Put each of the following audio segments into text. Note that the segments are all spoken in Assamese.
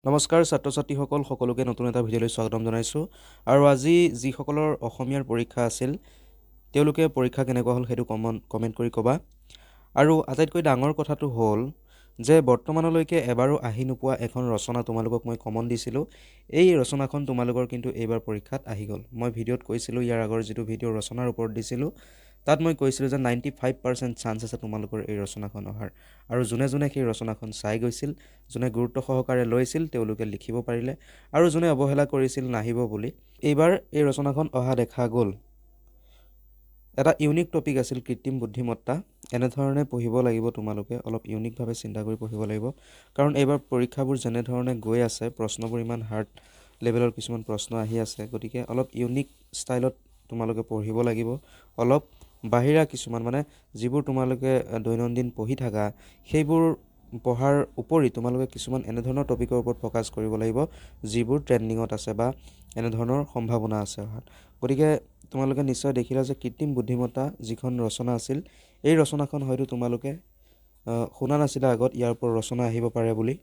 নমস্কাৰ ছাত্ৰ ছাত্ৰীসকল সকলোকে নতুন এটা ভিডিঅ'লৈ স্বাগতম জনাইছোঁ আৰু আজি যিসকলৰ অসমীয়াৰ পৰীক্ষা আছিল তেওঁলোকে পৰীক্ষা কেনেকুৱা হ'ল সেইটো কমেণ্ট কৰি ক'বা আৰু আটাইতকৈ ডাঙৰ কথাটো হ'ল যে বৰ্তমানলৈকে এবাৰো আহি নোপোৱা এখন ৰচনা তোমালোকক মই কমন দিছিলোঁ এই ৰচনাখন তোমালোকৰ কিন্তু এইবাৰ পৰীক্ষাত আহি গ'ল মই ভিডিঅ'ত কৈছিলোঁ ইয়াৰ আগৰ যিটো ভিডিঅ' ৰচনাৰ ওপৰত দিছিলোঁ তাত মই কৈছিলোঁ যে 95% চান্স আছে তোমালোকৰ এই ৰচনাখন অহাৰ আৰু যোনে যোনে সেই ৰচনাখন চাই গৈছিল যোনে গুৰুত্ব সহকাৰে লৈছিল তেওঁলোকে লিখিব পাৰিলে আৰু যোনে অৱহেলা কৰিছিল নাহিব বুলি এইবাৰ এই ৰচনাখন অহা দেখা গ'ল এটা ইউনিক টপিক আছিল কৃত্ৰিম বুদ্ধিমত্তা এনেধৰণে পঢ়িব লাগিব তোমালোকে অলপ ইউনিকভাৱে চিন্তা কৰি পঢ়িব লাগিব কাৰণ এইবাৰ পৰীক্ষাবোৰ যেনেধৰণে গৈ আছে প্ৰশ্নবোৰ ইমান হাৰ্ড লেভেলৰ কিছুমান প্ৰশ্ন আহি আছে গতিকে অলপ ইউনিক ষ্টাইলত তোমালোকে পঢ়িব লাগিব অলপ বাহিৰা কিছুমান মানে যিবোৰ তোমালোকে দৈনন্দিন পঢ়ি থাকা সেইবোৰ পঢ়াৰ উপৰি তোমালোকে কিছুমান এনেধৰণৰ টপিকৰ ওপৰত ফ'কাছ কৰিব লাগিব যিবোৰ ট্ৰেণ্ডিঙত আছে বা এনেধৰণৰ সম্ভাৱনা আছে অহাত গতিকে তোমালোকে নিশ্চয় দেখিলা যে কৃত্ৰিম বুদ্ধিমত্তা যিখন ৰচনা আছিল এই ৰচনাখন হয়তো তোমালোকে শুনা নাছিলা আগত ইয়াৰ ওপৰত ৰচনা আহিব পাৰে বুলি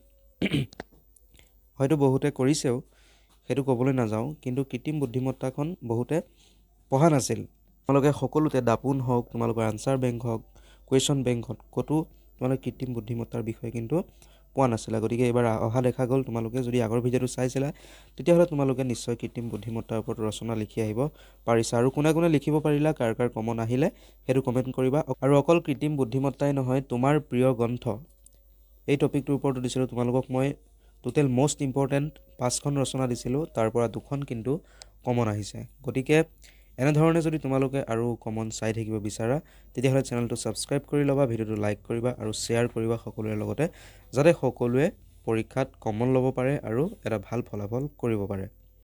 হয়তো বহুতে কৰিছেও সেইটো ক'বলৈ নাযাওঁ কিন্তু কৃত্ৰিম বুদ্ধিমত্তাখন বহুতে পঢ়া নাছিল তোমালোকে সকলোতে দাপোন হওক তোমালোকৰ আনসাৰ বেংক হওক কুৱেশ্যন বেংক হওক ক'তো তোমালোকে কৃত্ৰিম বুদ্ধিমত্তাৰ বিষয়ে কিন্তু পোৱা নাছিলা গতিকে এইবাৰ অহা দেখা গ'ল তোমালোকে যদি আগৰ ভিডিঅ'টো চাইছিলা তেতিয়াহ'লে তোমালোকে নিশ্চয় কৃত্ৰিম বুদ্ধিমত্তাৰ ওপৰত ৰচনা লিখি আহিব পাৰিছা আৰু কোনে কোনে লিখিব পাৰিলা কাৰ কাৰ কমন আহিলে সেইটো কমেণ্ট কৰিবা আৰু অকল কৃত্ৰিম বুদ্ধিমত্তাই নহয় তোমাৰ প্ৰিয় গ্ৰন্থ এই টপিকটোৰ ওপৰতো দিছিলোঁ তোমালোকক মই টোটেল মষ্ট ইম্পৰ্টেণ্ট 5খন ৰচনা দিছিলোঁ তাৰ পৰা 2খন কিন্তু কমন আহিছে গতিকে এনেধৰণে যদি তোমালোকে আৰু কমন চাই থাকিব বিচাৰা তেতিয়াহ'লে চেনেলটো ছাবস্ক্ৰাইব কৰি ল'বা ভিডিঅ'টো লাইক কৰিবা আৰু শ্বেয়াৰ কৰিবা সকলোৰে লগতে যাতে সকলোৱে পৰীক্ষাত কমন ল'ব পাৰে আৰু এটা ভাল ফলাফল কৰিব পাৰে